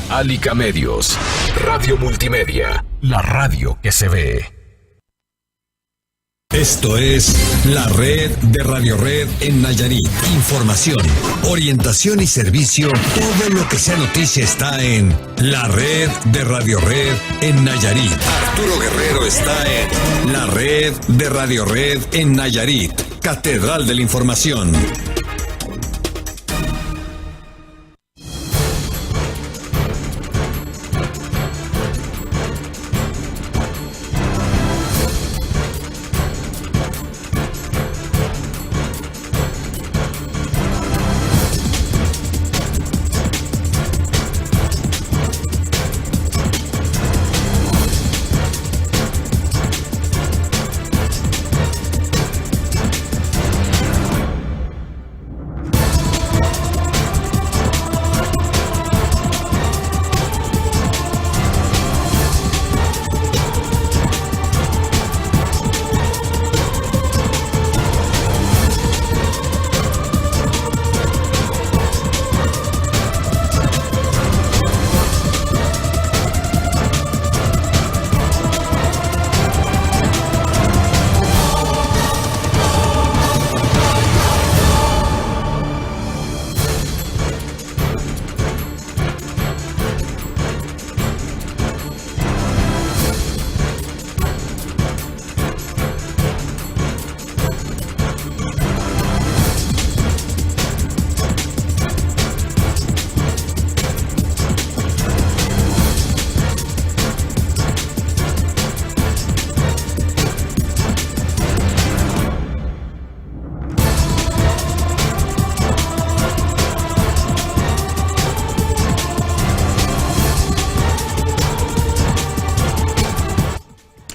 Alica Medios, Radio Multimedia, la radio que se ve. Esto es la red de Radio Red en Nayarit. Información, orientación y servicio. Todo lo que sea noticia está en la red de Radio Red en Nayarit. Arturo Guerrero está en la red de Radio Red en Nayarit. Catedral de la Información.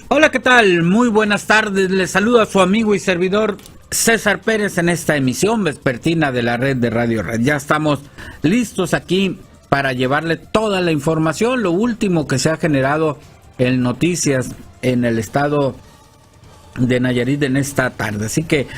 Hola, ¿qué tal? Muy buenas tardes. Les saludo a su amigo y servidor César Pérez en esta emisión vespertina de la red de Radio Red. Ya estamos listos aquí para llevarle toda la información, lo último que se ha generado en noticias en el estado de Nayarit en esta tarde. Así que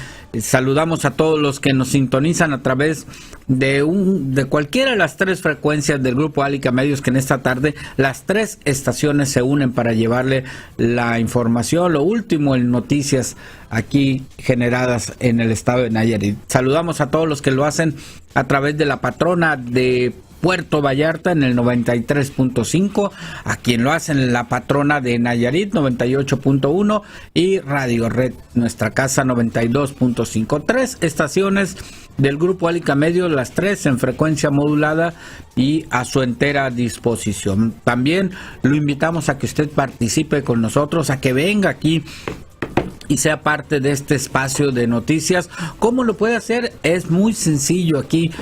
saludamos a todos los que nos sintonizan a través de cualquiera de las tres frecuencias del grupo Alica Medios, que en esta tarde las tres estaciones se unen para llevarle la información, lo último en noticias aquí generadas en el estado de Nayarit. Saludamos a todos los que lo hacen a través de la patrona de Puerto Vallarta en el 93.5, a quien lo hacen en la patrona de Nayarit 98.1 y Radio Red, nuestra casa 92.5. Tres estaciones del grupo Alica Medios, las tres en frecuencia modulada y a su entera disposición. También lo invitamos a que usted participe con nosotros, a que venga aquí y sea parte de este espacio de noticias. ¿Cómo lo puede hacer? Es muy sencillo aquí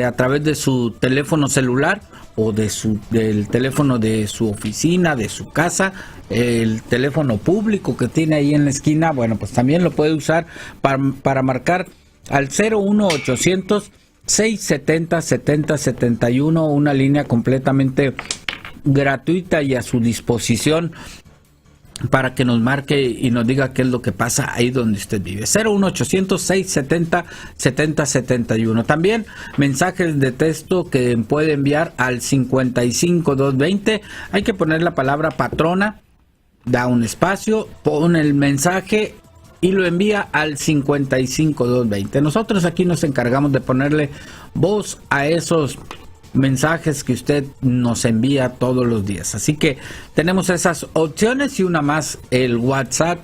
a través de su teléfono celular o del teléfono de su oficina, de su casa, el teléfono público que tiene ahí en la esquina. Bueno, pues también lo puede usar para marcar al 01800 670 7071, una línea completamente gratuita y a su disposición para que nos marque y nos diga qué es lo que pasa ahí donde usted vive. 01800 670 7071. También mensajes de texto que puede enviar al 55220. Hay que poner la palabra patrona, da un espacio, pone el mensaje y lo envía al 55220. Nosotros aquí nos encargamos de ponerle voz a esos mensajes que usted nos envía todos los días. Así que tenemos esas opciones y una más, el WhatsApp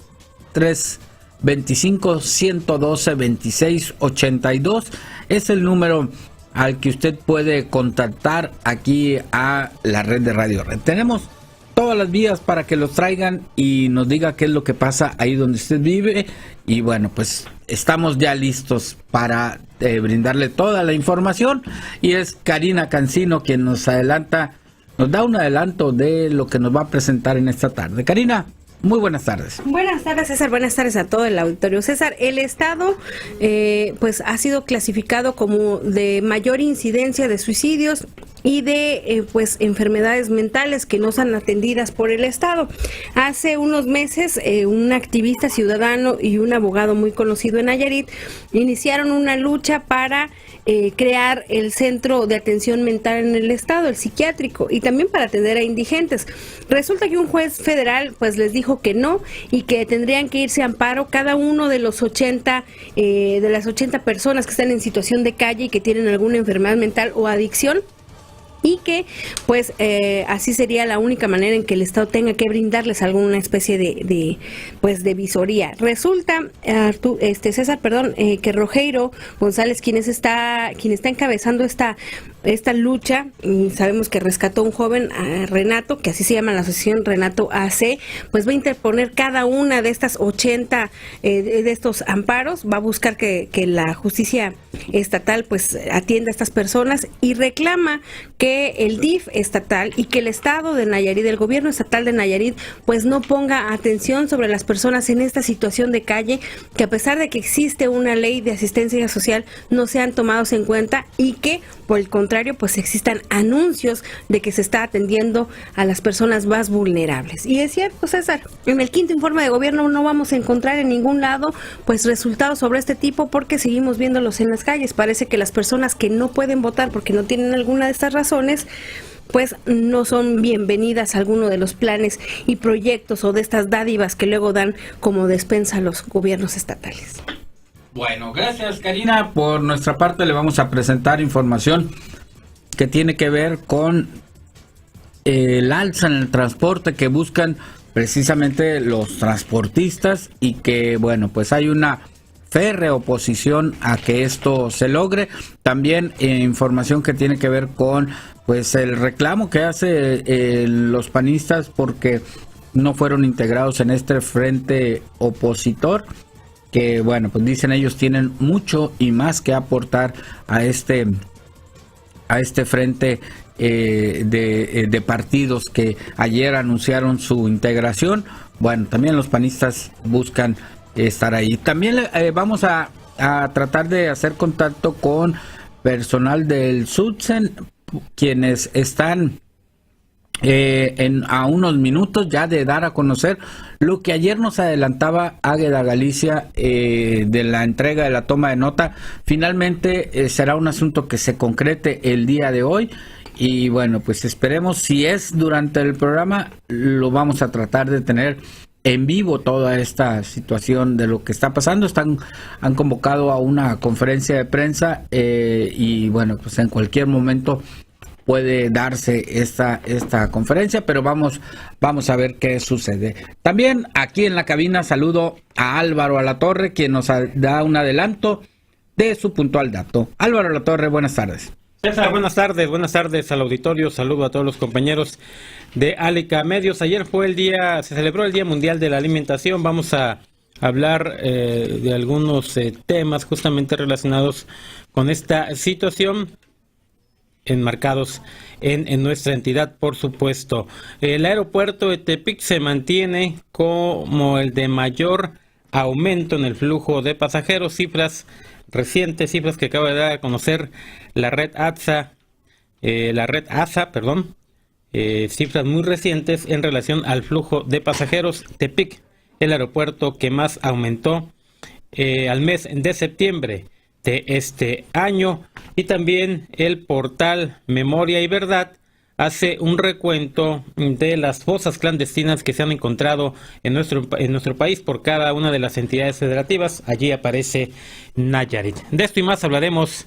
325-112-2682 es el número al que usted puede contactar aquí a la red de Radio Red. Tenemos todas las vías para que los traigan y nos diga qué es lo que pasa ahí donde usted vive. Y bueno, pues estamos ya listos para brindarle toda la información. Y es Karina Cancino quien nos da un adelanto de lo que nos va a presentar en esta tarde. Karina, muy buenas tardes. Buenas tardes, César. Buenas tardes a todo el auditorio. César, el estado pues ha sido clasificado como de mayor incidencia de suicidios y de pues enfermedades mentales que no son atendidas por el estado. Hace unos meses un activista ciudadano y un abogado muy conocido en Nayarit iniciaron una lucha para crear el centro de atención mental en el estado, el psiquiátrico, y también para atender a indigentes. Resulta que un juez federal pues les dijo que no y que tendrían que irse a amparo cada uno de los 80 de las 80 personas que están en situación de calle y que tienen alguna enfermedad mental o adicción, y que pues así sería la única manera en que el Estado tenga que brindarles alguna especie de visoría. Resulta, César, que Rogeiro González, quien está encabezando esta lucha, sabemos que rescató a un joven, a Renato, que así se llama la asociación Renato AC, pues va a interponer cada una de estas 80 de estos amparos, va a buscar que la justicia estatal pues atienda a estas personas y reclama que el DIF estatal y que el estado de Nayarit, el gobierno estatal de Nayarit, pues no ponga atención sobre las personas en esta situación de calle, que a pesar de que existe una ley de asistencia social no sean tomados en cuenta y que por el contrario pues existan anuncios de que se está atendiendo a las personas más vulnerables. Y es cierto, César, en el quinto informe de gobierno no vamos a encontrar en ningún lado pues resultados sobre este tipo, porque seguimos viéndolos en las calles. Parece que las personas que no pueden votar porque no tienen alguna de estas razones pues no son bienvenidas a alguno de los planes y proyectos o de estas dádivas que luego dan como despensa a los gobiernos estatales. Bueno, gracias Karina. Por nuestra parte le vamos a presentar información que tiene que ver con el alza en el transporte que buscan precisamente los transportistas y que, bueno, pues hay una férrea oposición a que esto se logre. También información que tiene que ver con pues el reclamo que hace los panistas porque no fueron integrados en este frente opositor, que bueno, pues dicen ellos tienen mucho y más que aportar a este frente de partidos que ayer anunciaron su integración. Bueno, también los panistas buscan estar ahí. También vamos a tratar de hacer contacto con personal del SUTSEN, quienes están a unos minutos ya de dar a conocer lo que ayer nos adelantaba Águeda Galicia de la entrega de la toma de nota. Finalmente será un asunto que se concrete el día de hoy. Y bueno, pues esperemos, si es durante el programa, lo vamos a tratar de tener en vivo toda esta situación de lo que está pasando. Han convocado a una conferencia de prensa y bueno, pues en cualquier momento puede darse esta conferencia, pero vamos a ver qué sucede. También aquí en la cabina saludo a Álvaro Alatorre, quien nos da un adelanto de su puntual dato. Álvaro Alatorre, buenas tardes. César, buenas tardes al auditorio, saludo a todos los compañeros de Alica Medios. Ayer se celebró el Día Mundial de la Alimentación. Vamos a hablar de algunos temas justamente relacionados con esta situación, enmarcados en nuestra entidad, por supuesto. El aeropuerto de Tepic se mantiene como el de mayor aumento en el flujo de pasajeros, cifras que acaba de dar a conocer la red ASA, cifras muy recientes en relación al flujo de pasajeros. Tepic, el aeropuerto que más aumentó al mes de septiembre de este año. Y también el portal Memoria y Verdad hace un recuento de las fosas clandestinas que se han encontrado en nuestro país por cada una de las entidades federativas. Allí aparece Nayarit. De esto y más hablaremos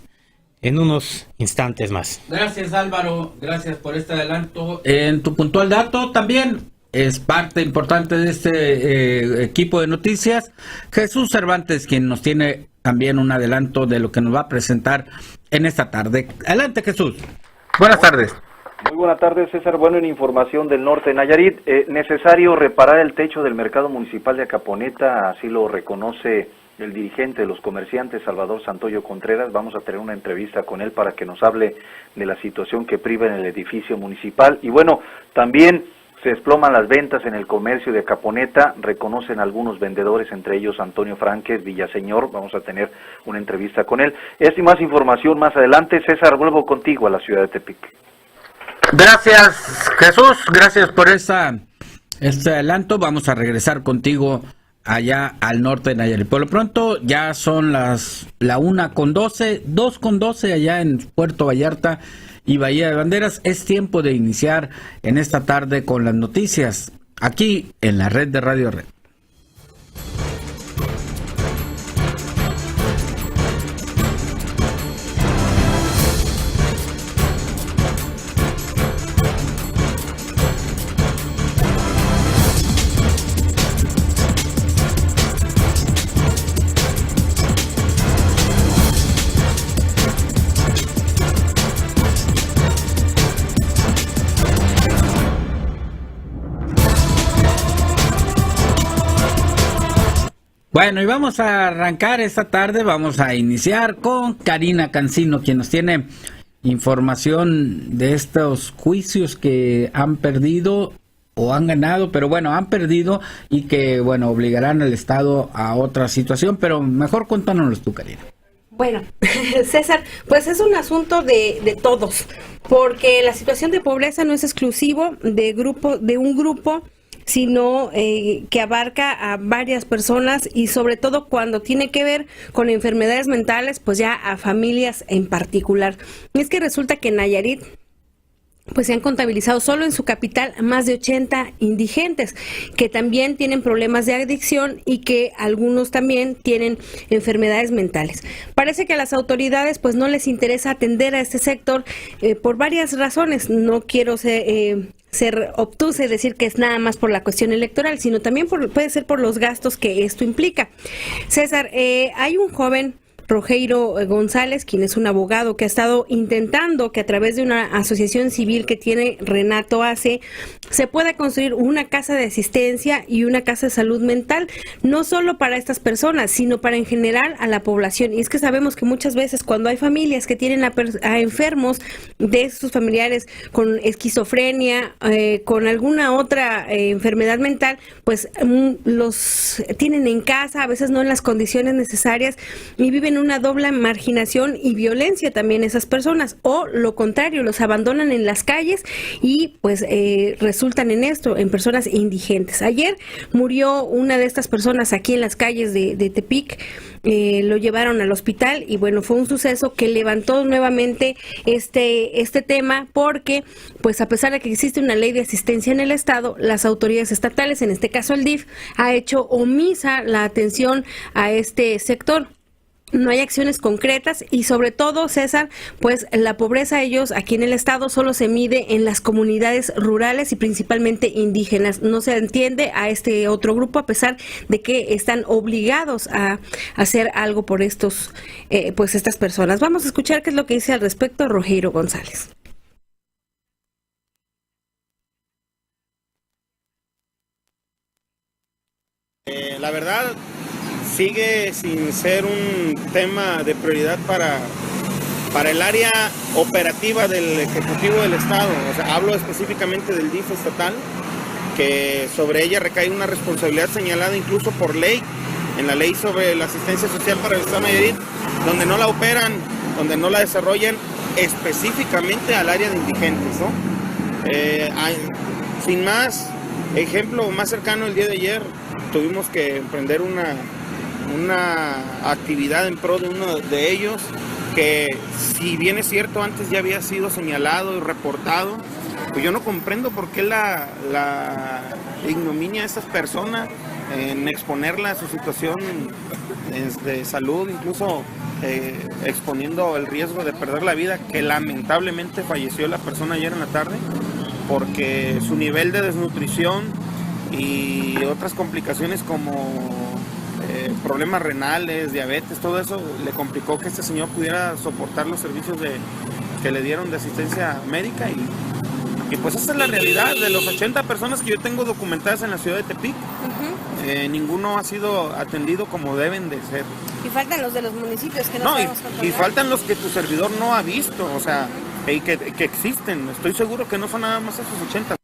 en unos instantes más. Gracias Álvaro, gracias por este adelanto. En tu puntual dato también es parte importante de este equipo de noticias, Jesús Cervantes, quien nos tiene también un adelanto de lo que nos va a presentar en esta tarde. Adelante Jesús. Buenas tardes. Muy buenas tardes, César. Bueno, en información del norte de Nayarit, necesario reparar el techo del mercado municipal de Acaponeta, así lo reconoce el dirigente de los comerciantes, Salvador Santoyo Contreras. Vamos a tener una entrevista con él para que nos hable de la situación que priva en el edificio municipal. Y bueno, también se desploman las ventas en el comercio de Acaponeta, reconocen algunos vendedores, entre ellos Antonio Franques Villaseñor. Vamos a tener una entrevista con él. Esta y más información más adelante. César, vuelvo contigo a la ciudad de Tepic. Gracias Jesús, gracias por este adelanto. Vamos a regresar contigo allá al norte de Nayarit. Por lo pronto ya son la 1:12, 2:12 allá en Puerto Vallarta y Bahía de Banderas. Es tiempo de iniciar en esta tarde con las noticias aquí en la red de Radio Red. Bueno, y vamos a arrancar esta tarde, vamos a iniciar con Karina Cancino, quien nos tiene información de estos juicios que han perdido o han ganado, pero bueno, han perdido y que, bueno, obligarán al Estado a otra situación, pero mejor cuéntanos tú, Karina. Bueno, César, pues es un asunto de todos, porque la situación de pobreza no es exclusivo de un grupo, sino que abarca a varias personas y sobre todo cuando tiene que ver con enfermedades mentales, pues ya a familias en particular. Y es que resulta que en Nayarit pues se han contabilizado solo en su capital más de 80 indigentes que también tienen problemas de adicción y que algunos también tienen enfermedades mentales. Parece que a las autoridades pues no les interesa atender a este sector por varias razones. No quiero ser obtusa y decir que es nada más por la cuestión electoral, sino también puede ser por los gastos que esto implica. César, hay un joven, Rogeiro González, quien es un abogado que ha estado intentando que a través de una asociación civil que tiene Renato Ace se pueda construir una casa de asistencia y una casa de salud mental, no solo para estas personas, sino para en general a la población. Y es que sabemos que muchas veces cuando hay familias que tienen a enfermos de sus familiares con esquizofrenia, con alguna otra enfermedad mental, pues los tienen en casa, a veces no en las condiciones necesarias y viven una doble marginación y violencia también esas personas, o lo contrario, los abandonan en las calles y pues resultan en esto, en personas indigentes. Ayer murió una de estas personas aquí en las calles de Tepic, lo llevaron al hospital y bueno, fue un suceso que levantó nuevamente este tema porque pues a pesar de que existe una ley de asistencia en el Estado, las autoridades estatales, en este caso el DIF, ha hecho omisa la atención a este sector. No hay acciones concretas y sobre todo, César, pues la pobreza ellos aquí en el estado solo se mide en las comunidades rurales y principalmente indígenas. No se entiende a este otro grupo a pesar de que están obligados a hacer algo por estas personas. Vamos a escuchar qué es lo que dice al respecto Rogeiro González. La verdad sigue sin ser un tema de prioridad para el área operativa del Ejecutivo del Estado. O sea, hablo específicamente del DIF estatal, que sobre ella recae una responsabilidad señalada incluso por ley, en la ley sobre la asistencia social para el Estado de Nayarit, donde no la operan, donde no la desarrollan específicamente al área de indigentes, ¿no? Sin más, ejemplo más cercano, el día de ayer tuvimos que emprender una actividad en pro de uno de ellos, que si bien es cierto antes ya había sido señalado y reportado, pues yo no comprendo por qué la ignominia a estas personas en exponerla a su situación de salud, incluso exponiendo el riesgo de perder la vida, que lamentablemente falleció la persona ayer en la tarde, porque su nivel de desnutrición y otras complicaciones como problemas renales, diabetes, todo eso le complicó que este señor pudiera soportar los servicios que le dieron de asistencia médica y pues esa es la realidad. De los 80 personas que yo tengo documentadas en la ciudad de Tepic, ninguno ha sido atendido como deben de ser. Y faltan los de los municipios que no sabemos controlar. Y faltan los que tu servidor no ha visto, o sea, y que existen. Estoy seguro que no son nada más esos 80.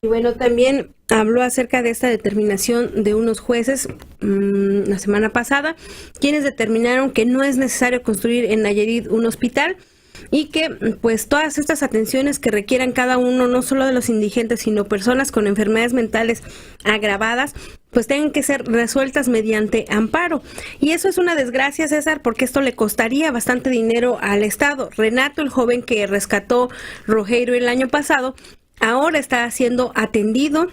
Y bueno, también habló acerca de esta determinación de unos jueces la semana pasada, quienes determinaron que no es necesario construir en Nayarit un hospital, y que pues todas estas atenciones que requieran cada uno, no solo de los indigentes, sino personas con enfermedades mentales agravadas, pues tengan que ser resueltas mediante amparo. Y eso es una desgracia, César, porque esto le costaría bastante dinero al Estado. Renato, el joven que rescató Rogeiro el año pasado, ahora está siendo atendido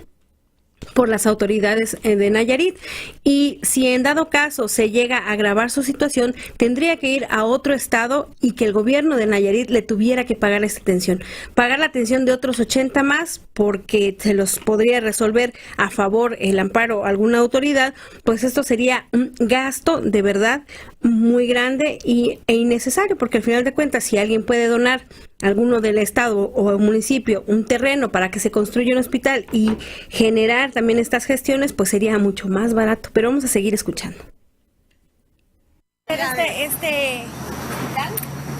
por las autoridades de Nayarit, y si en dado caso se llega a agravar su situación, tendría que ir a otro estado y que el gobierno de Nayarit le tuviera que pagar esta atención, pagar la atención de otros 80 más, porque se los podría resolver a favor el amparo a alguna autoridad. Pues esto sería un gasto de verdad muy grande e innecesario, porque al final de cuentas, si alguien puede donar alguno del estado o el municipio un terreno para que se construya un hospital y generar también estas gestiones, pues sería mucho más barato. Pero vamos a seguir escuchando.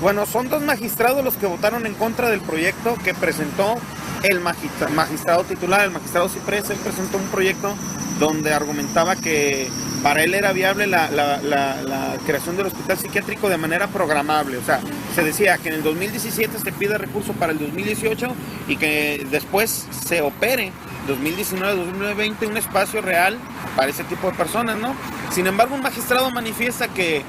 Bueno, son 2 magistrados los que votaron en contra del proyecto que presentó el magistrado titular, el magistrado Ciprés. Él presentó un proyecto donde argumentaba que para él era viable la creación del hospital psiquiátrico de manera programable. O sea, se decía que en el 2017 se pide recurso para el 2018 y que después se opere 2019-2020 un espacio real para ese tipo de personas, ¿no? Sin embargo, un magistrado manifiesta que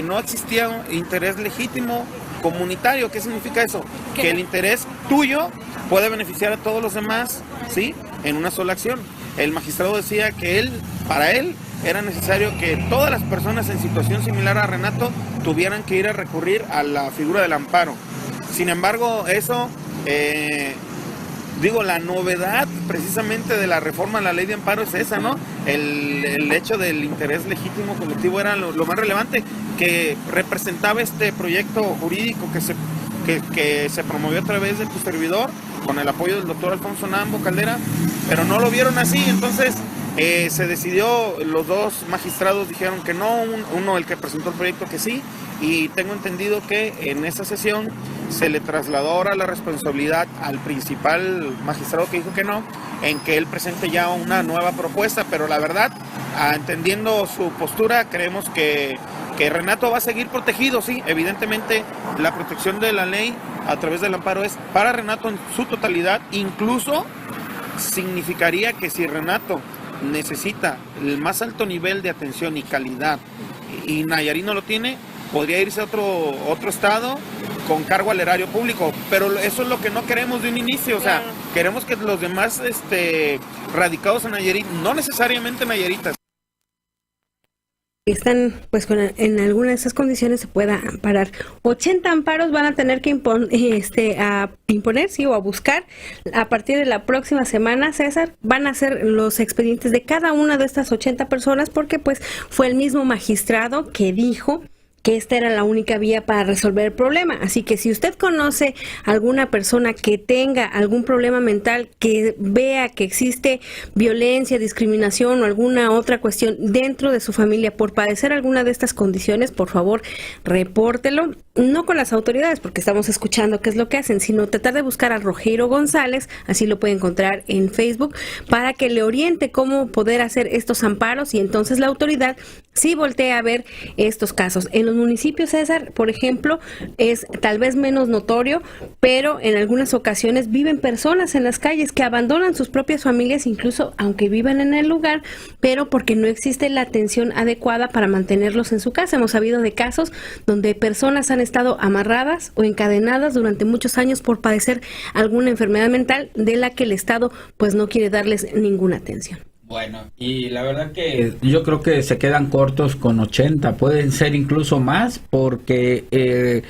no existía un interés legítimo comunitario. ¿Qué significa eso? Que el interés tuyo puede beneficiar a todos los demás, ¿sí?, en una sola acción. El magistrado decía que para él era necesario que todas las personas en situación similar a Renato tuvieran que ir a recurrir a la figura del amparo. Sin embargo, eso, la novedad precisamente de la reforma a la ley de amparo es esa, ¿no? El hecho del interés legítimo colectivo era lo más relevante, que representaba este proyecto jurídico que se promovió a través de tu servidor, con el apoyo del doctor Alfonso Nambo Caldera, pero no lo vieron así. Entonces se decidió, los 2 magistrados dijeron que no, uno, el que presentó el proyecto, que sí, y tengo entendido que en esa sesión se le trasladó ahora la responsabilidad al principal magistrado que dijo que no, en que él presente ya una nueva propuesta. Pero la verdad, entendiendo su postura, creemos que Renato va a seguir protegido. Sí, evidentemente la protección de la ley a través del amparo es para Renato en su totalidad. Incluso significaría que si Renato necesita el más alto nivel de atención y calidad y Nayarit no lo tiene, podría irse a otro estado con cargo al erario público. Pero eso es lo que no queremos de un inicio. O sea, queremos que los demás radicados en Nayarit, no necesariamente nayaritas, están pues en alguna de esas condiciones, se pueda amparar. 80 amparos van a tener que imponer, sí, o a buscar a partir de la próxima semana, César. Van a ser los expedientes de cada una de estas 80 personas, porque pues fue el mismo magistrado que dijo que esta era la única vía para resolver el problema. Así que si usted conoce alguna persona que tenga algún problema mental, que vea que existe violencia, discriminación o alguna otra cuestión dentro de su familia por padecer alguna de estas condiciones, por favor, repórtelo. No con las autoridades, porque estamos escuchando qué es lo que hacen, sino tratar de buscar a Rogeiro González, así lo puede encontrar en Facebook, para que le oriente cómo poder hacer estos amparos, y entonces la autoridad sí voltea a ver estos casos. En los municipios, César, por ejemplo, es tal vez menos notorio, pero en algunas ocasiones viven personas en las calles que abandonan sus propias familias, incluso aunque vivan en el lugar, pero porque no existe la atención adecuada para mantenerlos en su casa. Hemos sabido de casos donde personas han estado amarradas o encadenadas durante muchos años por padecer alguna enfermedad mental de la que el Estado pues no quiere darles ninguna atención. Bueno, y la verdad que yo creo que se quedan cortos con 80, pueden ser incluso más, porque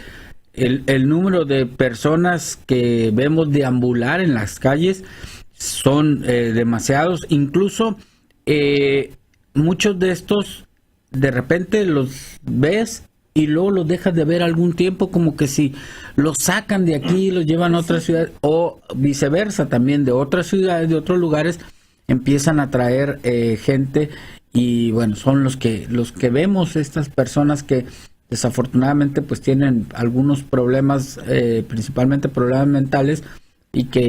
el número de personas que vemos deambular en las calles son demasiados. Incluso muchos de estos de repente los ves y luego los dejas de ver algún tiempo, como que si los sacan de aquí y los llevan a otra ciudad, o viceversa también, de otras ciudades, de otros lugares, empiezan a traer gente, y bueno, son los que vemos, estas personas que desafortunadamente pues tienen algunos problemas, principalmente problemas mentales, y que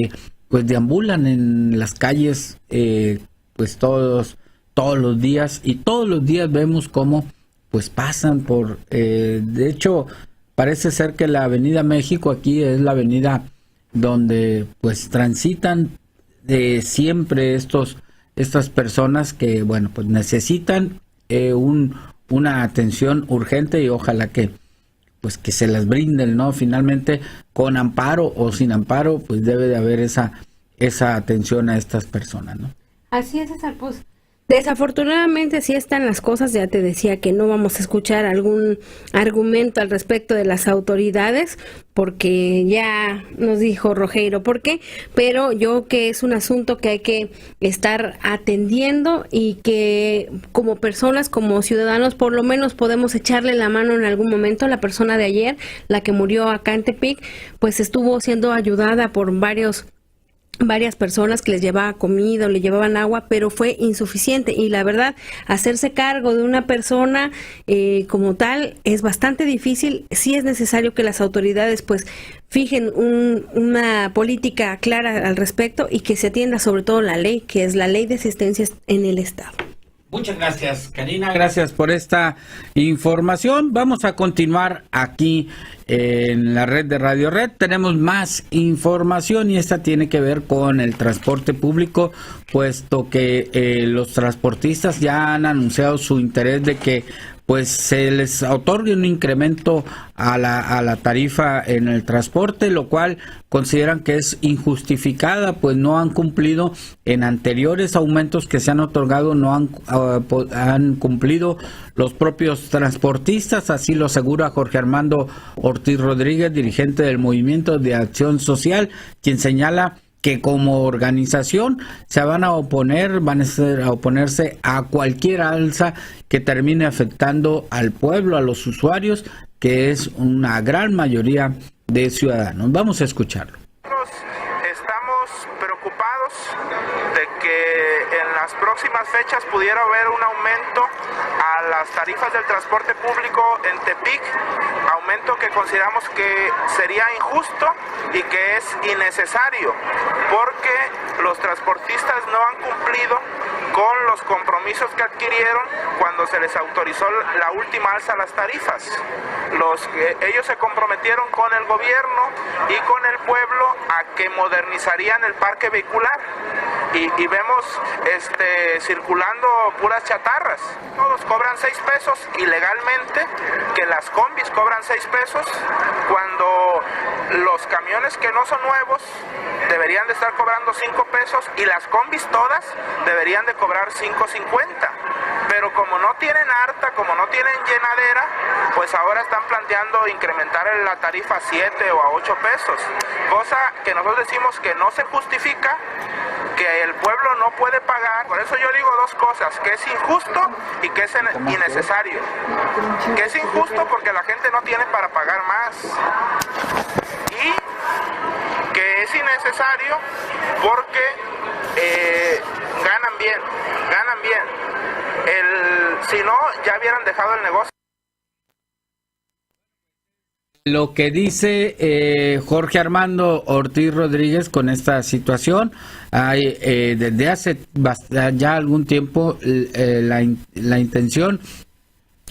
pues deambulan en las calles pues todos los días, y todos los días vemos cómo pues pasan por, de hecho parece ser que la Avenida México aquí es la avenida donde pues transitan siempre estas personas que, bueno, pues necesitan una atención urgente, y ojalá que pues que se las brinden, ¿no? Finalmente, con amparo o sin amparo, pues debe de haber esa atención a estas personas, ¿no? Así es, César, pues desafortunadamente así están las cosas. Ya te decía que no vamos a escuchar algún argumento al respecto de las autoridades, porque ya nos dijo Rogeiro por qué, pero yo que es un asunto que hay que estar atendiendo, y que como personas, como ciudadanos, por lo menos podemos echarle la mano en algún momento. La persona de ayer, la que murió acá en Tepic, pues estuvo siendo ayudada por varias personas que les llevaba comida o le llevaban agua, pero fue insuficiente, y la verdad, hacerse cargo de una persona como tal es bastante difícil. Sí es necesario que las autoridades pues fijen una política clara al respecto, y que se atienda sobre todo la ley, que es la ley de asistencias en el Estado. Muchas gracias, Karina. Gracias por esta información. Vamos a continuar aquí en la red de Radio Red. Tenemos más información, y esta tiene que ver con el transporte público, puesto que los transportistas ya han anunciado su interés de que pues se les otorgue un incremento a la tarifa en el transporte, lo cual consideran que es injustificada, pues no han cumplido en anteriores aumentos que se han otorgado, no han cumplido los propios transportistas. Así lo asegura Jorge Armando Ortiz Rodríguez, dirigente del Movimiento de Acción Social, quien señala que como organización se van a oponerse a cualquier alza que termine afectando al pueblo, a los usuarios, que es una gran mayoría de ciudadanos. Vamos a escucharlo. Estamos preocupados de que en las próximas fechas pudiera haber un aumento a las tarifas del transporte público en Tepic, aumento que consideramos que sería injusto y que es innecesario, porque los transportistas no han cumplido con los compromisos que adquirieron cuando se les autorizó la última alza a las tarifas. Ellos se comprometieron con el gobierno y con el pueblo a que modernizarían el parque vehicular, y vemos circulando puras chatarras. Todos cobran 6 pesos ilegalmente, que las combis cobran 6 pesos, cuando los camiones que no son nuevos deberían de estar cobrando 5 pesos, y las combis todas deberían de cobrar 5.50. Pero como no tienen harta, como no tienen llenadera, pues ahora están planteando incrementar la tarifa a 7 o a 8 pesos, cosa que nosotros decimos que no se justifica, que el pueblo no puede pagar. Por eso yo digo dos cosas: que es injusto y que es innecesario. Que es injusto porque la gente no tiene para pagar más, y que es innecesario porque ganan bien. Si no, ya hubieran dejado el negocio. Lo que dice Jorge Armando Ortiz Rodríguez con esta situación, hay desde hace ya algún tiempo la intención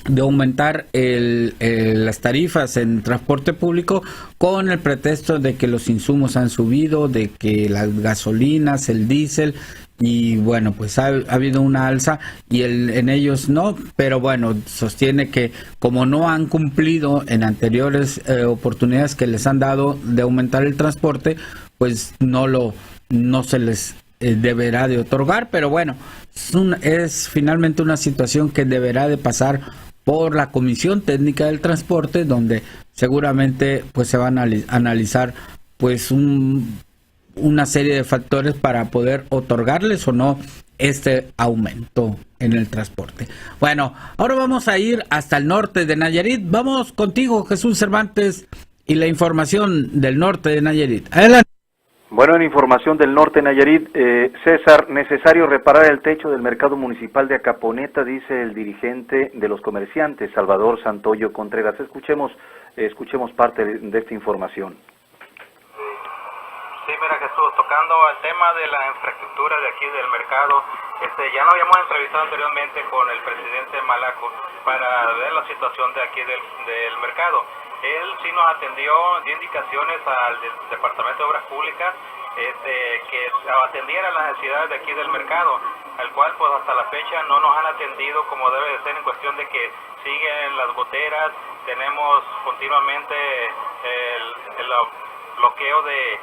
de aumentar las tarifas en transporte público, con el pretexto de que los insumos han subido, de que las gasolinas, el diésel, y bueno, pues ha habido una alza, y en ellos no, pero bueno, sostiene que como no han cumplido en anteriores oportunidades que les han dado de aumentar el transporte, pues no se les deberá de otorgar. Pero bueno, es finalmente una situación que deberá de pasar por la Comisión Técnica del Transporte, donde seguramente pues se van a analizar pues una serie de factores para poder otorgarles o no este aumento en el transporte. Bueno, ahora vamos a ir hasta el norte de Nayarit. Vamos contigo, Jesús Cervantes, y la información del norte de Nayarit. Adelante. Bueno, en información del norte de Nayarit, César, necesario reparar el techo del mercado municipal de Acaponeta, dice el dirigente de los comerciantes, Salvador Santoyo Contreras. Escuchemos parte de esta información. Sí, mira, Jesús, tocando el tema de la infraestructura de aquí del mercado, ya nos habíamos entrevistado anteriormente con el presidente Malaco para ver la situación de aquí del mercado. él sí nos atendió, dio indicaciones al Departamento de Obras Públicas que atendiera las necesidades de aquí del mercado, al cual pues hasta la fecha no nos han atendido como debe de ser, en cuestión de que siguen las goteras, tenemos continuamente el bloqueo de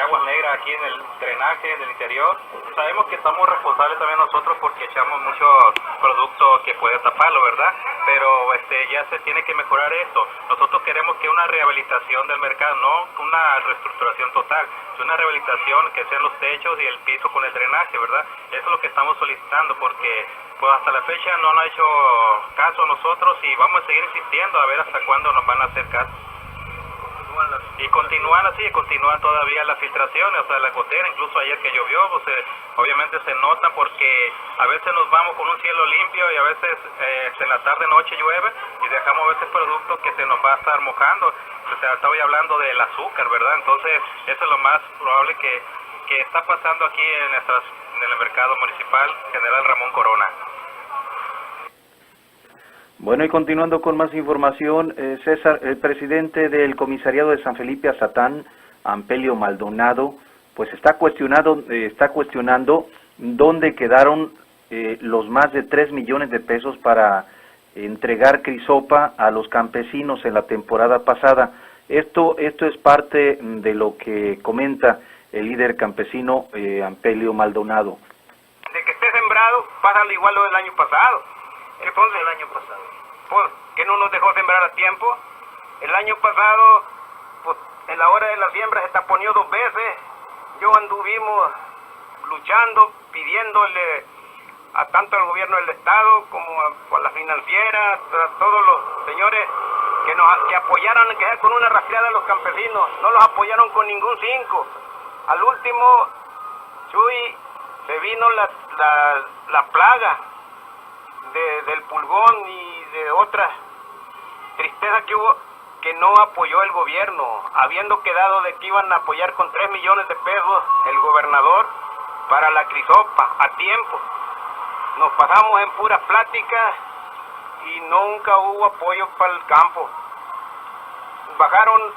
aguas negras aquí en el drenaje del interior. Sabemos que estamos responsables también nosotros porque echamos mucho producto que puede taparlo, ¿verdad? Pero ya se tiene que mejorar esto. Nosotros queremos que una rehabilitación del mercado, no una reestructuración total, es una rehabilitación que sean los techos y el piso con el drenaje, ¿verdad? Eso es lo que estamos solicitando porque pues hasta la fecha no han hecho caso a nosotros y vamos a seguir insistiendo a ver hasta cuándo nos van a hacer caso. Y continúan todavía las filtraciones, o sea, la gotera, incluso ayer que llovió, pues obviamente se nota porque a veces nos vamos con un cielo limpio y a veces en la tarde noche llueve y dejamos a veces productos que se nos va a estar mojando. O sea, estoy hablando del azúcar, ¿verdad? Entonces, eso es lo más probable que está pasando aquí en el mercado municipal General Ramón Corona. Bueno, y continuando con más información, César, el presidente del comisariado de San Felipe Aztlán, Ampelio Maldonado, pues está cuestionando dónde quedaron los más de 3 millones de pesos para entregar crisopa a los campesinos en la temporada pasada. Esto es parte de lo que comenta el líder campesino Ampelio Maldonado. De que esté sembrado, pasa igual lo del año pasado. ¿Qué fue el año pasado? Pues que no nos dejó sembrar a tiempo. El año pasado, pues en la hora de la siembra se taponeó 2 veces. Yo anduvimos luchando, pidiéndole a tanto al gobierno del estado como a la financiera, a todos los señores que apoyaran, que sea con una rastreada a los campesinos. No los apoyaron con ningún 5. Al último, Chuy, se vino la plaga del pulgón y de otras tristezas que hubo, que no apoyó el gobierno, habiendo quedado de que iban a apoyar con 3 millones de pesos el gobernador para la crisopa a tiempo. Nos pasamos en puras pláticas y nunca hubo apoyo para el campo. Bajaron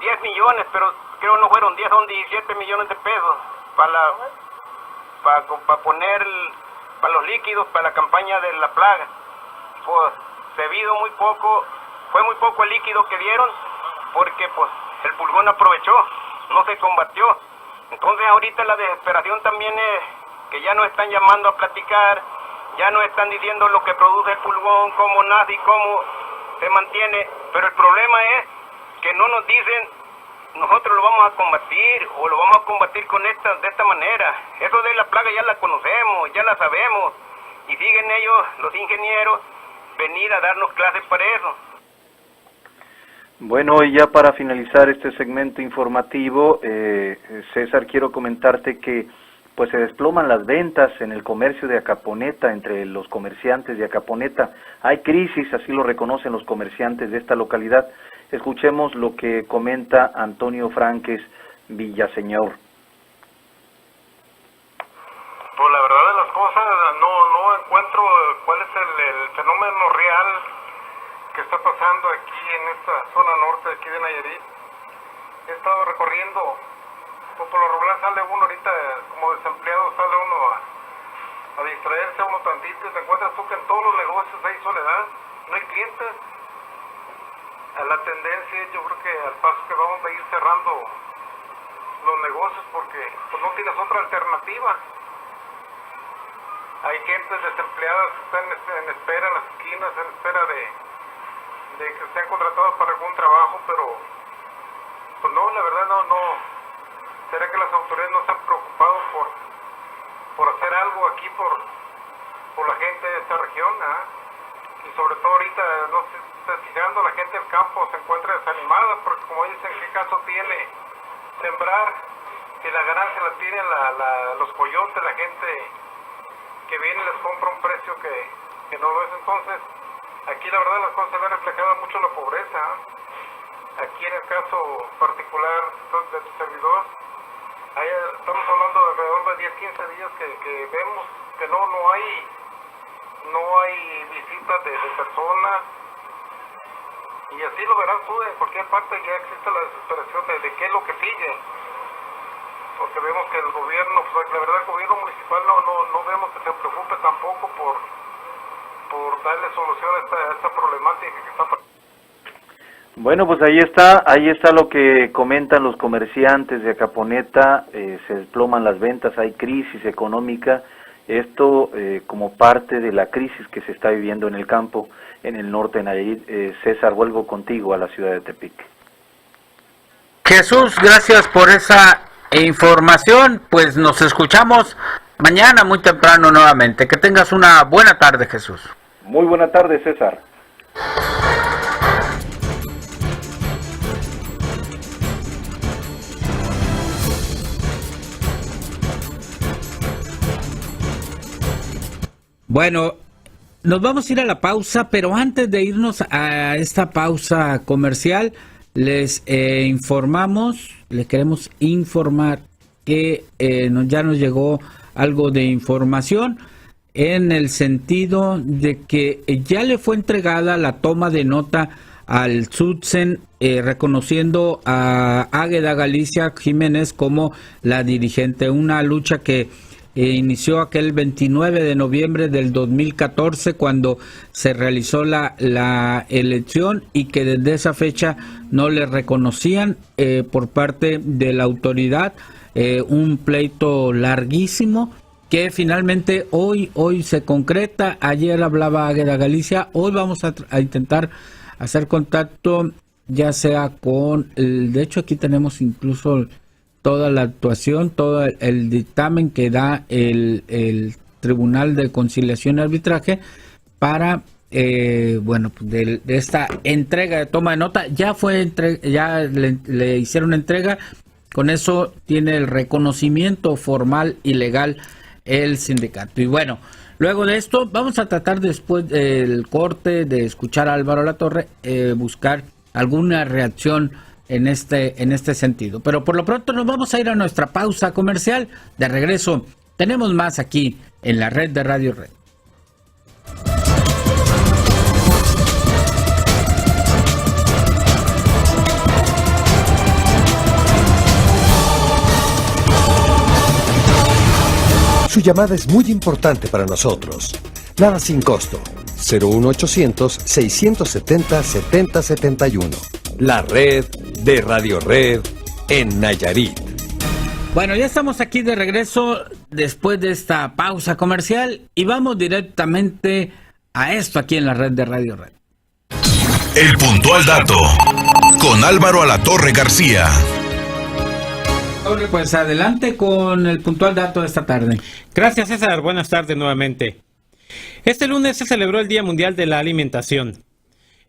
10 millones, pero creo no fueron 10, son 17 millones de pesos para poner para los líquidos, para la campaña de la plaga. Pues se vio muy poco, fue muy poco el líquido que dieron, porque pues el pulgón aprovechó, no se combatió. Entonces ahorita la desesperación también es que ya no están llamando a platicar, ya no están diciendo lo que produce el pulgón, cómo nace y cómo se mantiene, pero el problema es que no nos dicen nosotros lo vamos a combatir o lo vamos a combatir de esta manera. Eso de la plaga ya la conocemos, ya la sabemos, y siguen ellos, los ingenieros, venir a darnos clases para eso. Bueno, y ya para finalizar este segmento informativo, César, quiero comentarte que pues se desploman las ventas en el comercio de Acaponeta, entre los comerciantes de Acaponeta. Hay crisis, así lo reconocen los comerciantes de esta localidad. Escuchemos lo que comenta Antonio Franques Villaseñor. Pues la verdad de las cosas, no encuentro cuál es el fenómeno real que está pasando aquí en esta zona norte aquí de Nayarit. He estado recorriendo, pues por lo regular sale uno ahorita como desempleado, sale uno a distraerse uno tantito y te encuentras tú que en todos los negocios hay soledad, no hay clientes. A la tendencia, yo creo que al paso que vamos a ir cerrando los negocios porque pues no tienes otra alternativa. Hay gente desempleada que está en espera en las esquinas, en espera de que sean contratados para algún trabajo, pero pues no, la verdad no. ¿Será que las autoridades no están preocupados por hacer algo aquí por la gente de esta región? Y sobre todo ahorita, no se está fijando, la gente del campo se encuentra desanimada porque como dicen, ¿qué caso tiene sembrar si la ganancia la tienen los coyotes, la gente que viene y les compra un precio que no lo es? Entonces aquí la verdad las cosas se ven reflejadas mucho la pobreza. Aquí en el caso particular de tu servidor, estamos hablando de alrededor de 10-15 días que vemos que no hay visitas de personas, Y así lo verás tú, en cualquier parte ya existe la desesperación de qué es lo que sigue. Porque vemos que el gobierno, pues la verdad el gobierno municipal no vemos que se preocupe tampoco por darle solución a esta problemática que está pasando. Bueno, pues ahí está lo que comentan los comerciantes de Acaponeta. Se desploman las ventas, hay crisis económica, esto como parte de la crisis que se está viviendo en el campo, en el norte de Nayarit. César, vuelvo contigo a la ciudad de Tepic. Jesús, gracias por esa información, pues nos escuchamos mañana muy temprano nuevamente. Que tengas una buena tarde, Jesús. Muy buena tarde, César. Bueno, nos vamos a ir a la pausa, pero antes de irnos a esta pausa comercial, les queremos informar que ya nos llegó algo de información en el sentido de que ya le fue entregada la toma de nota al SUTSEN, reconociendo a Águeda Galicia Jiménez como la dirigente, una lucha que inició aquel 29 de noviembre del 2014 cuando se realizó la elección y que desde esa fecha no le reconocían por parte de la autoridad, un pleito larguísimo que finalmente hoy se concreta. Ayer hablaba Águeda Galicia, hoy vamos a intentar hacer contacto ya sea con de hecho aquí tenemos incluso toda la actuación, todo el dictamen que da el Tribunal de Conciliación y Arbitraje para, de esta entrega de toma de nota. Ya le hicieron entrega, con eso tiene el reconocimiento formal y legal el sindicato. Y bueno, luego de esto vamos a tratar después del corte de escuchar a Álvaro Latorre, buscar alguna reacción en este sentido. Pero por lo pronto nos vamos a ir a nuestra pausa comercial. De regreso tenemos más aquí en la red de Radio Red. Su llamada es muy importante para nosotros. Nada sin costo. 01800-670-7071. La red de Radio Red en Nayarit. Bueno, ya estamos aquí de regreso después de esta pausa comercial y vamos directamente a esto aquí en la red de Radio Red. El puntual dato con Álvaro Alatorre García. Pues adelante con el puntual dato de esta tarde. Gracias, César. Buenas tardes nuevamente. Este lunes se celebró el Día Mundial de la Alimentación.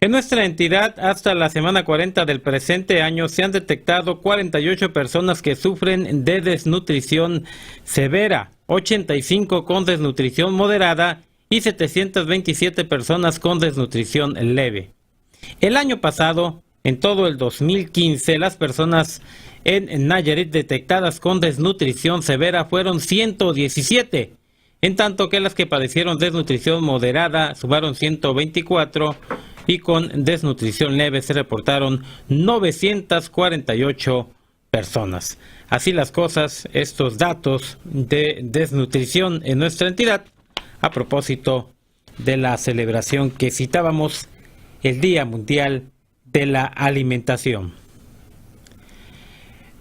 En nuestra entidad, hasta la semana 40 del presente año, se han detectado 48 personas que sufren de desnutrición severa, 85 con desnutrición moderada y 727 personas con desnutrición leve. El año pasado, en todo el 2015, las personas en Nayarit detectadas con desnutrición severa fueron 117, en tanto que las que padecieron desnutrición moderada sumaron 124 y con desnutrición leve se reportaron 948 personas. Así las cosas, estos datos de desnutrición en nuestra entidad, a propósito de la celebración que citábamos, el Día Mundial de la Alimentación.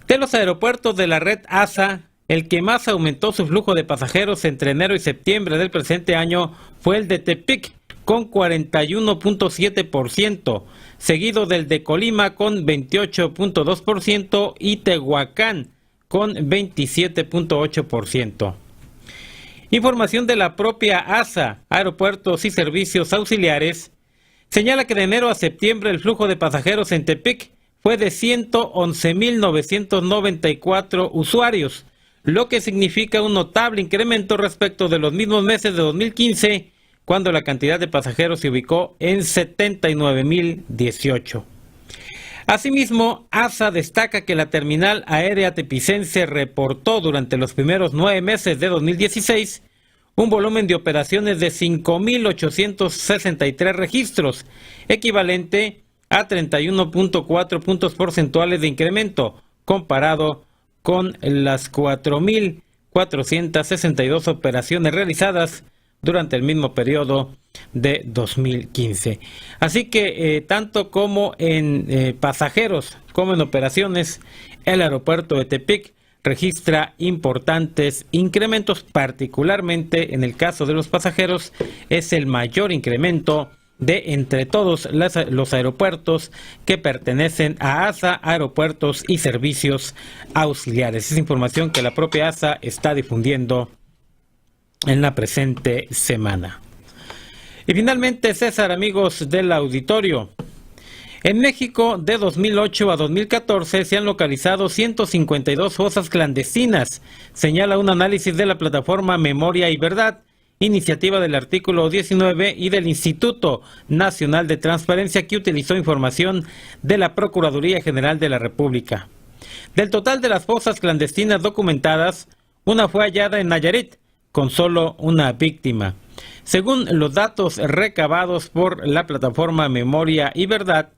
De los aeropuertos de la red ASA, el que más aumentó su flujo de pasajeros entre enero y septiembre del presente año fue el de Tepic, con 41.7%, seguido del de Colima con 28.2% y Tehuacán con 27.8%. Información de la propia ASA, Aeropuertos y Servicios Auxiliares, señala que de enero a septiembre el flujo de pasajeros en Tepic fue de 111.994 usuarios, lo que significa un notable incremento respecto de los mismos meses de 2015, cuando la cantidad de pasajeros se ubicó en 79.018. Asimismo, ASA destaca que la terminal aérea tepicense reportó durante los primeros 9 meses de 2016 un volumen de operaciones de 5.863 registros, equivalente a 31.4 puntos porcentuales de incremento, comparado con las 4.462 operaciones realizadas durante el mismo periodo de 2015. Así que tanto como en pasajeros como en operaciones, el aeropuerto de Tepic registra importantes incrementos, particularmente en el caso de los pasajeros, es el mayor incremento de entre todos los aeropuertos que pertenecen a ASA, Aeropuertos y Servicios Auxiliares. Es información que la propia ASA está difundiendo en la presente semana. Y finalmente, César, amigos del auditorio, en México de 2008 a 2014 se han localizado 152 fosas clandestinas, señala un análisis de la plataforma Memoria y Verdad, iniciativa del artículo 19 y del Instituto Nacional de Transparencia, que utilizó información de la Procuraduría General de la República. Del total de las fosas clandestinas documentadas, una fue hallada en Nayarit, con solo una víctima. Según los datos recabados por la plataforma Memoria y Verdad,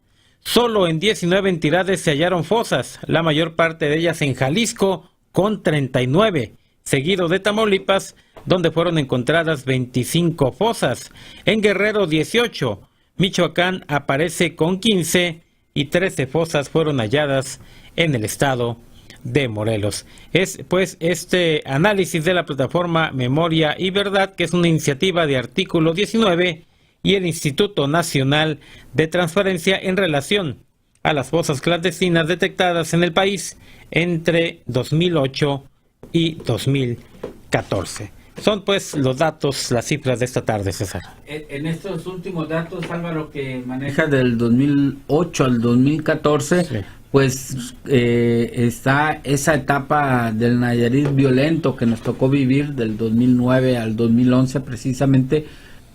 solo en 19 entidades se hallaron fosas, la mayor parte de ellas en Jalisco, con 39, seguido de Tamaulipas, donde fueron encontradas 25 fosas. En Guerrero, 18. Michoacán aparece con 15 y 13 fosas fueron halladas en el estado de Morelos. Es pues este análisis de la plataforma Memoria y Verdad, que es una iniciativa de artículo 19 y el Instituto Nacional de Transparencia en relación a las fosas clandestinas detectadas en el país entre 2008 y 2014. Son pues los datos, las cifras de esta tarde, César. En estos últimos datos, Álvaro, que maneja del 2008 al 2014, sí, pues está esa etapa del Nayarit violento que nos tocó vivir del 2009 al 2011 precisamente,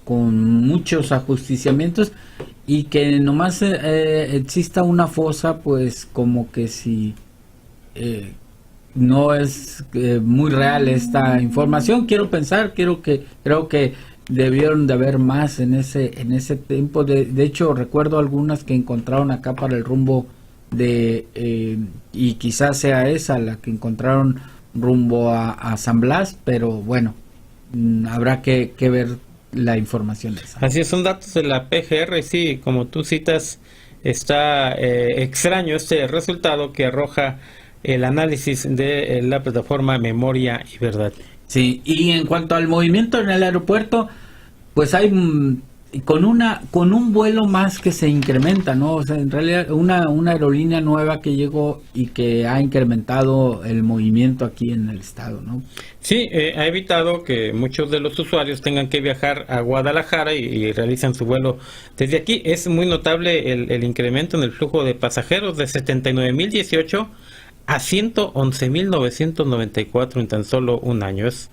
con muchos ajusticiamientos, y que nomás exista una fosa, pues como que si no es muy real esta información. Creo que debieron de haber más en ese tiempo. De hecho, recuerdo algunas que encontraron acá para el rumbo de y quizás sea esa la que encontraron rumbo a San Blas, pero bueno, habrá que ver la información esa. Así es, son datos de la PGR. Sí, como tú citas, está extraño este resultado que arroja el análisis de la plataforma Memoria y Verdad. Sí, y en cuanto al movimiento en el aeropuerto, pues hay con un vuelo más que se incrementa, ¿no? O sea, en realidad una aerolínea nueva que llegó y que ha incrementado el movimiento aquí en el estado, ¿no? Sí, ha evitado que muchos de los usuarios tengan que viajar a Guadalajara y realizan su vuelo desde aquí. Es muy notable el incremento en el flujo de pasajeros de 79.018 a 111.994 en tan solo un año. Es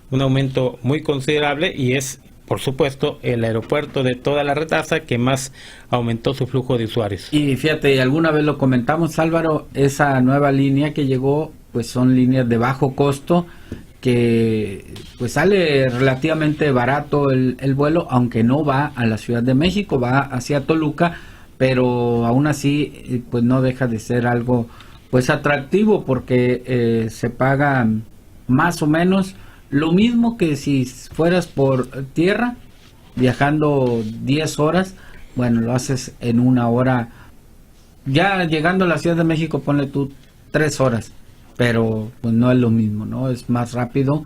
un aumento muy considerable y es, por supuesto, el aeropuerto de toda la red ASA que más aumentó su flujo de usuarios. Y fíjate, alguna vez lo comentamos, Álvaro, esa nueva línea que llegó, pues son líneas de bajo costo, que pues sale relativamente barato el vuelo, aunque no va a la Ciudad de México, va hacia Toluca, pero aún así pues no deja de ser algo pues atractivo, porque se paga más o menos lo mismo que si fueras por tierra, viajando 10 horas, bueno, lo haces en una hora, ya llegando a la Ciudad de México, ponle tú 3 horas, pero pues no es lo mismo, ¿no? Es más rápido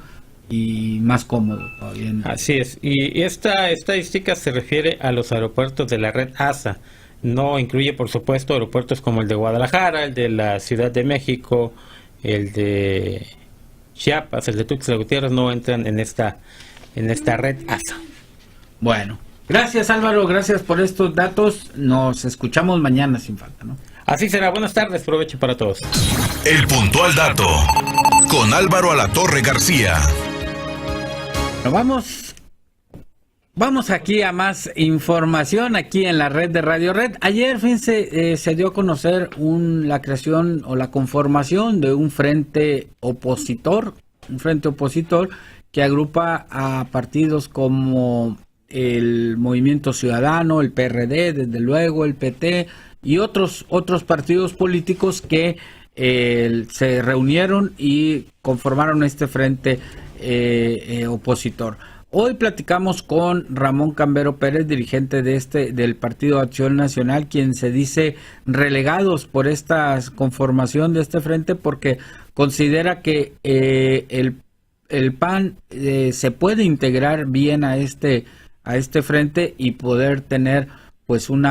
y más cómodo todavía. Así es, y esta estadística se refiere a los aeropuertos de la red ASA. No incluye, por supuesto, aeropuertos como el de Guadalajara, el de la Ciudad de México, el de Chiapas, el de Tuxtla Gutiérrez, no entran en esta red ASA. Bueno, gracias, Álvaro, gracias por estos datos. Nos escuchamos mañana sin falta, ¿no? Así será. Buenas tardes, provecho para todos. El puntual dato con Álvaro Alatorre García. Vamos aquí a más información aquí en la red de Radio Red. Ayer, fíjense, se dio a conocer la creación o la conformación de un frente opositor que agrupa a partidos como el Movimiento Ciudadano, el PRD, desde luego el PT, y otros partidos políticos que se reunieron y conformaron este frente opositor. Hoy platicamos con Ramón Cambero Pérez, dirigente del Partido Acción Nacional, quien se dice relegados por esta conformación de este frente porque considera que el PAN se puede integrar bien a este frente y poder tener pues un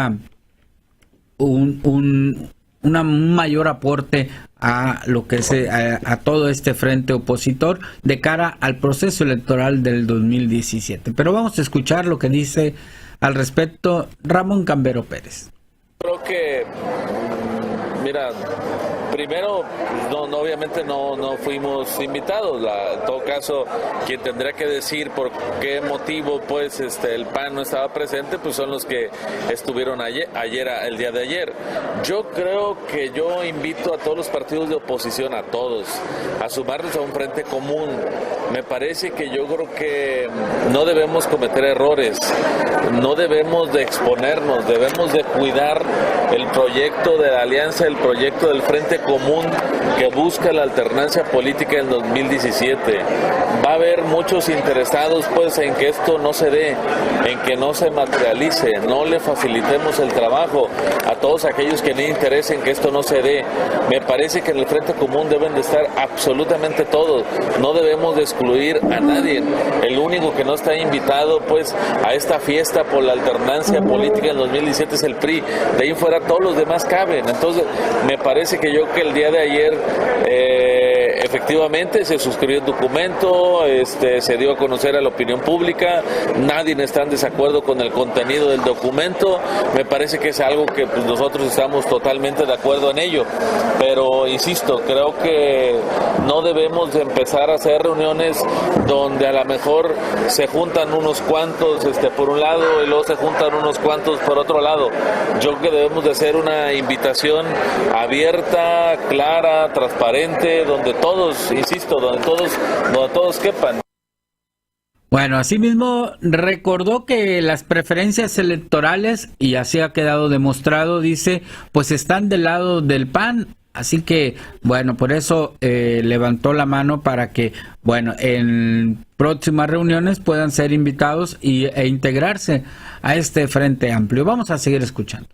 mayor aporte a lo que a todo este frente opositor de cara al proceso electoral del 2017. Pero vamos a escuchar lo que dice al respecto Ramón Cambero Pérez. Creo que, mira, primero, obviamente no fuimos invitados. En todo caso, quien tendría que decir por qué motivo pues el PAN no estaba presente, pues son los que estuvieron el día de ayer. Yo creo que yo invito a todos los partidos de oposición, a todos, a sumarnos a un frente común. Me parece que yo creo que no debemos cometer errores, no debemos de exponernos, debemos de cuidar el proyecto de la alianza, el proyecto del frente común que busca la alternancia política en 2017. Va a haber muchos interesados pues en que esto no se dé, en que no se materialice, no le facilitemos el trabajo a todos aquellos que tienen interés en que esto no se dé. Me parece que en el frente común deben de estar absolutamente todos, no debemos de excluir a nadie. El único que no está invitado pues a esta fiesta por la alternancia política en 2017 es el PRI, de ahí fuera todos los demás caben. Entonces me parece que el día de ayer efectivamente se suscribió el documento, se dio a conocer a la opinión pública, nadie está en desacuerdo con el contenido del documento. Me parece que es algo que pues, nosotros estamos totalmente de acuerdo en ello, pero insisto, creo que no debemos de empezar a hacer reuniones donde a lo mejor se juntan unos cuantos por un lado y luego se juntan unos cuantos por otro lado. Yo creo que debemos de hacer una invitación abierta, clara, transparente, donde todos, insisto, donde todos quepan. Bueno, asimismo recordó que las preferencias electorales, y así ha quedado demostrado, dice, pues están del lado del PAN. Así que, bueno, por eso levantó la mano para que, bueno, en próximas reuniones puedan ser invitados e integrarse a este frente amplio. Vamos a seguir escuchando.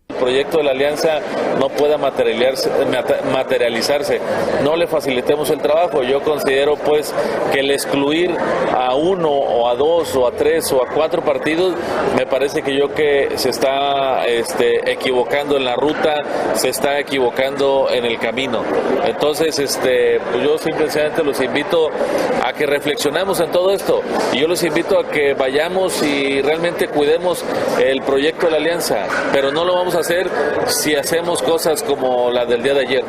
El proyecto de la alianza no pueda materializarse, no le facilitemos el trabajo. Yo considero pues que el excluir a uno o a dos o a tres o a cuatro partidos, me parece que se está equivocando en la ruta, se está equivocando en el camino. Entonces pues yo simplemente los invito a que reflexionemos en todo esto, y yo los invito a que vayamos y realmente cuidemos el proyecto de la alianza, pero no lo vamos a hacer si hacemos cosas como la del día de ayer.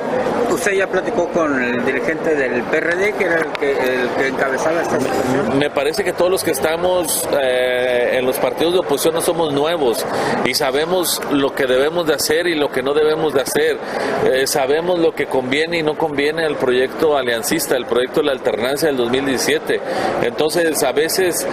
¿Usted ya platicó con el dirigente del PRD, que era el que encabezaba esta situación? Me parece que todos los que estamos en los partidos de oposición no somos nuevos y sabemos lo que debemos de hacer y lo que no debemos de hacer. Sabemos lo que conviene y no conviene al proyecto aliancista, el proyecto de la alternancia del 2017. Entonces, a veces,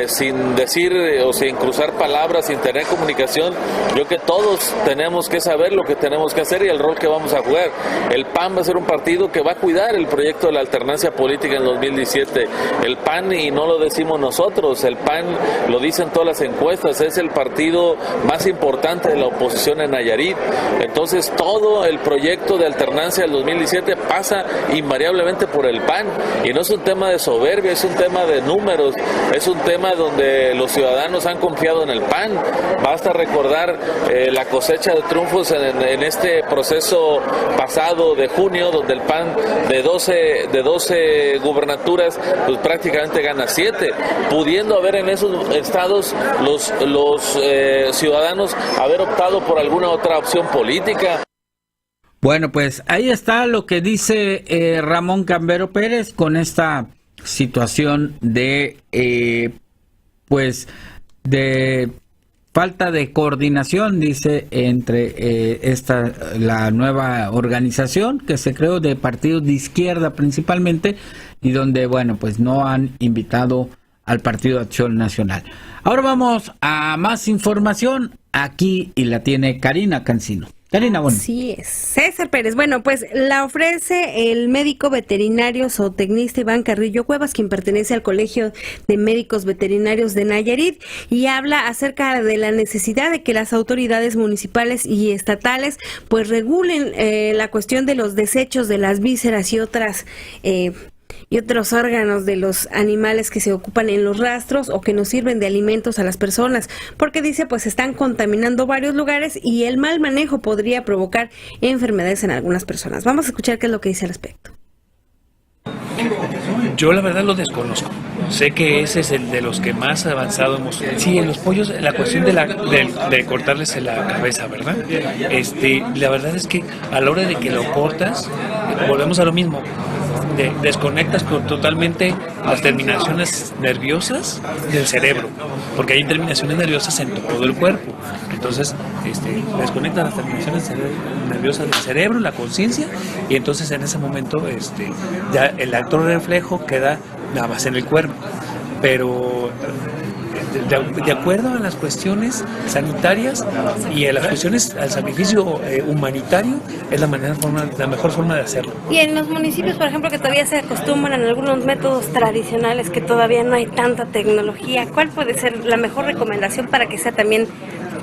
sin decir o sin cruzar palabras, sin tener comunicación, yo creo que todos tenemos que saber lo que tenemos que hacer y el rol que vamos a jugar. El PAN va a ser un partido que va a cuidar el proyecto de la alternancia política en 2017. El PAN, y no lo decimos nosotros, el PAN lo dicen todas las encuestas, es el partido más importante de la oposición en Nayarit. Entonces todo el proyecto de alternancia del 2017 pasa invariablemente por el PAN, y no es un tema de soberbia, es un tema de números, es un tema donde los ciudadanos han confiado en el PAN. Basta recordar la cosecha de triunfos en este proceso pasado de junio, donde el PAN de 12 gubernaturas pues prácticamente gana 7, pudiendo haber en esos estados los ciudadanos haber optado por alguna otra opción política. Bueno, pues ahí está lo que dice Ramón Cambero Pérez con esta situación de falta de coordinación, dice, entre la nueva organización que se creó de partidos de izquierda principalmente, y donde, bueno, pues no han invitado al Partido Acción Nacional. Ahora vamos a más información. aquí y la tiene Karina Cancino. Karina, bueno. Sí es. César Pérez. Bueno, pues la ofrece el médico veterinario zootecnista Iván Carrillo Cuevas, quien pertenece al Colegio de Médicos Veterinarios de Nayarit, y habla acerca de la necesidad de que las autoridades municipales y estatales pues regulen la cuestión de los desechos de las vísceras y otros órganos de los animales que se ocupan en los rastros o que nos sirven de alimentos a las personas, porque dice pues están contaminando varios lugares y el mal manejo podría provocar enfermedades en algunas personas. Vamos a escuchar qué es lo que dice al respecto. Yo la verdad lo desconozco. Sé que ese es el de los que más avanzado hemos... Sí, en los pollos, la cuestión de cortarles la cabeza, ¿verdad? La verdad es que a la hora de que lo cortas, volvemos a lo mismo. Desconectas totalmente las terminaciones nerviosas del cerebro, porque hay terminaciones nerviosas en todo el cuerpo. Entonces, desconectas las terminaciones nerviosas del cerebro, la conciencia, y entonces en ese momento ya el acto reflejo queda nada más en el cuerpo. Pero de acuerdo a las cuestiones sanitarias y a las cuestiones al sacrificio humanitario, es la mejor forma de hacerlo. Y en los municipios, por ejemplo, que todavía se acostumbran a algunos métodos tradicionales, que todavía no hay tanta tecnología, ¿cuál puede ser la mejor recomendación para que sea también,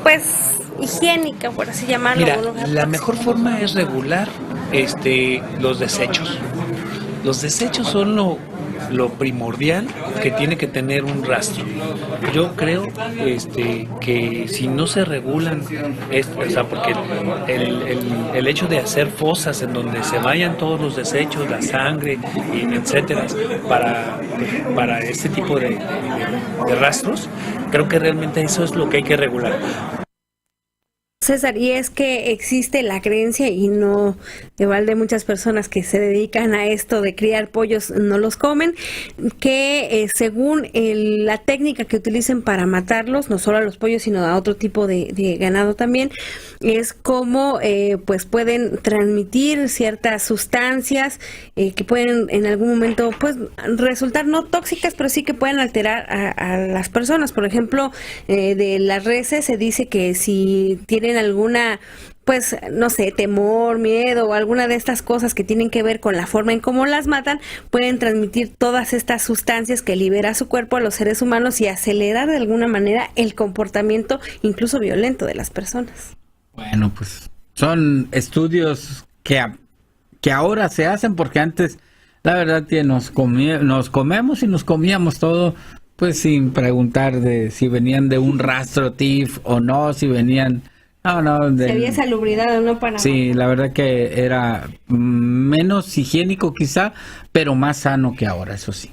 pues, higiénica, por así llamarlo? Mira, la mejor forma es regular los desechos. Los desechos son lo primordial que tiene que tener un rastro. Yo creo que si no se regulan, porque el hecho de hacer fosas en donde se vayan todos los desechos, la sangre, etcétera, para este tipo de rastros, creo que realmente eso es lo que hay que regular. César, y es que existe la creencia, y no de balde muchas personas que se dedican a esto de criar pollos no los comen, que según la técnica que utilicen para matarlos, no solo a los pollos sino a otro tipo de ganado también, es como pues pueden transmitir ciertas sustancias que pueden en algún momento pues resultar no tóxicas, pero sí que pueden alterar a las personas. Por ejemplo, de las reses se dice que si tienen alguna, pues, no sé, temor, miedo o alguna de estas cosas que tienen que ver con la forma en cómo las matan, pueden transmitir todas estas sustancias que libera su cuerpo a los seres humanos y acelerar de alguna manera el comportamiento incluso violento de las personas. Bueno, pues son estudios que ahora se hacen, porque antes la verdad que nos comemos y nos comíamos todo pues sin preguntar de si venían de un rastro TIF o no, si venían... No, se había salubridad o no para... Sí, la verdad que era menos higiénico quizá, pero más sano que ahora, eso sí.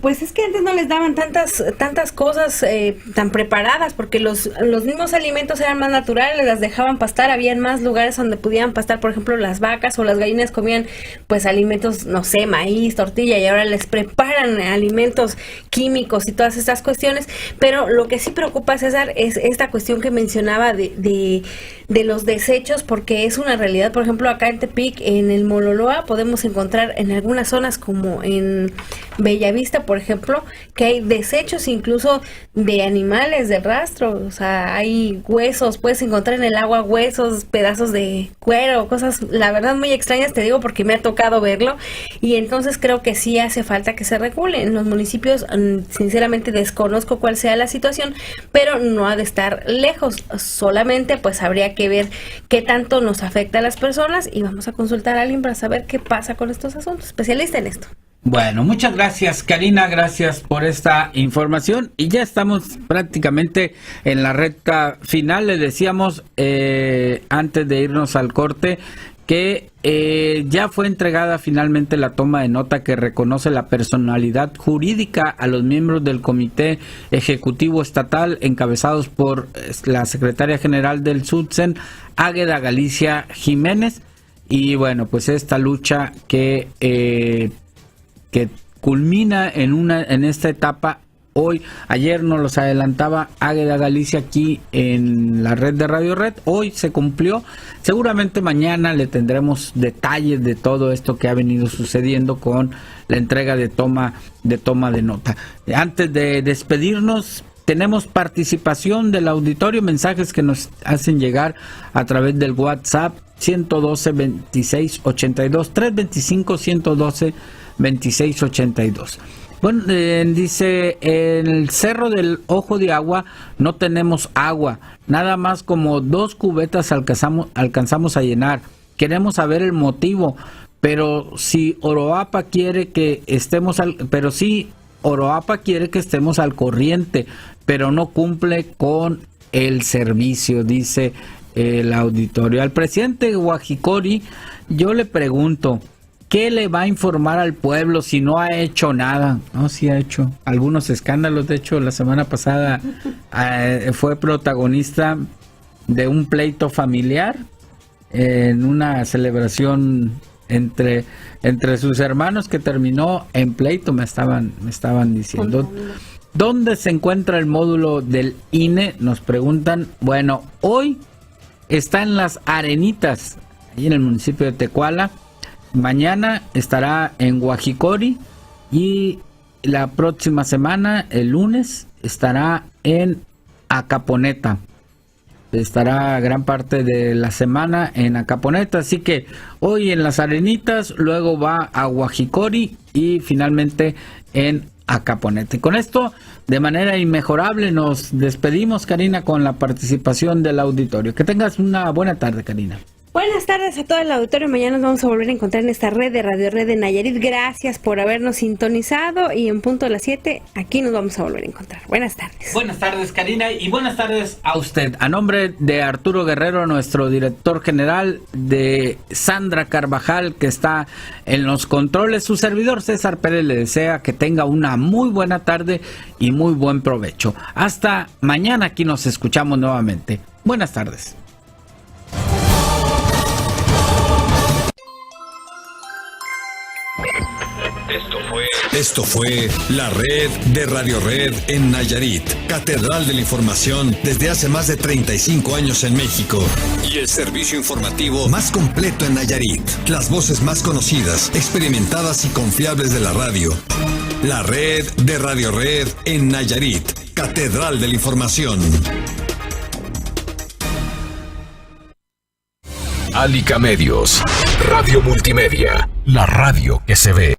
Pues es que antes no les daban tantas cosas tan preparadas, porque los mismos alimentos eran más naturales, las dejaban pastar, habían más lugares donde pudieran pastar. Por ejemplo, las vacas o las gallinas comían pues alimentos, no sé, maíz, tortilla, y ahora les preparan alimentos químicos y todas estas cuestiones. Pero lo que sí preocupa, César, es esta cuestión que mencionaba de los desechos, porque es una realidad. Por ejemplo, acá en Tepic, en el Mololoa, podemos encontrar en algunas zonas como en Bellavista, por ejemplo, que hay desechos incluso de animales de rastro. O sea, hay huesos, puedes encontrar en el agua huesos, pedazos de cuero, cosas, la verdad, muy extrañas, te digo, porque me ha tocado verlo. Y entonces creo que sí hace falta que se regule. En los municipios, sinceramente desconozco cuál sea la situación, pero no ha de estar lejos. Solamente pues habría que ver qué tanto nos afecta a las personas, y vamos a consultar a alguien para saber qué pasa con estos asuntos, especialista en esto. Bueno, muchas gracias, Karina, gracias por esta información, y ya estamos prácticamente en la recta final. Le decíamos antes de irnos al corte que ya fue entregada finalmente la toma de nota que reconoce la personalidad jurídica a los miembros del Comité Ejecutivo Estatal, encabezados por la Secretaria General del SUTSEN, Águeda Galicia Jiménez. Y bueno, pues esta lucha que culmina en esta etapa hoy. Ayer nos los adelantaba Águeda Galicia aquí en la red de Radio Red. Hoy se cumplió. Seguramente mañana le tendremos detalles de todo esto que ha venido sucediendo con la entrega de toma de nota. Antes de despedirnos, tenemos participación del auditorio, mensajes que nos hacen llegar a través del WhatsApp 112-2682, 325-112-2682. Bueno, dice, en el Cerro del Ojo de Agua no tenemos agua, nada más como 2 cubetas alcanzamos a llenar. Queremos saber el motivo, pero si Oroapa quiere que estemos al corriente, pero no cumple con el servicio, dice el auditorio. Al presidente Guajicori, yo le pregunto, ¿qué le va a informar al pueblo si no ha hecho nada? No, sí ha hecho algunos escándalos. De hecho, la semana pasada fue protagonista de un pleito familiar en una celebración entre sus hermanos que terminó en pleito, me estaban diciendo. ¿Dónde se encuentra el módulo del INE? Nos preguntan. Bueno, hoy está en Las Arenitas, ahí en el municipio de Tecuala. Mañana estará en Guajicori y la próxima semana, el lunes, estará en Acaponeta. Estará gran parte de la semana en Acaponeta, así que hoy en Las Arenitas, luego va a Guajicori y finalmente en Acaponeta. Y con esto, de manera inmejorable, nos despedimos, Karina, con la participación del auditorio. Que tengas una buena tarde, Karina. Buenas tardes a todo el auditorio. Mañana nos vamos a volver a encontrar en esta red de Radio Red de Nayarit. Gracias por habernos sintonizado y en punto de las 7 aquí nos vamos a volver a encontrar. Buenas tardes. Buenas tardes, Karina, y buenas tardes a usted. A nombre de Arturo Guerrero, nuestro director general, de Sandra Carvajal, que está en los controles, su servidor César Pérez le desea que tenga una muy buena tarde y muy buen provecho. Hasta mañana, aquí nos escuchamos nuevamente. Buenas tardes. Esto fue la red de Radio Red en Nayarit, catedral de la información desde hace más de 35 años en México. Y el servicio informativo más completo en Nayarit. Las voces más conocidas, experimentadas y confiables de la radio. La red de Radio Red en Nayarit, catedral de la información. Alica Medios, Radio Multimedia, la radio que se ve.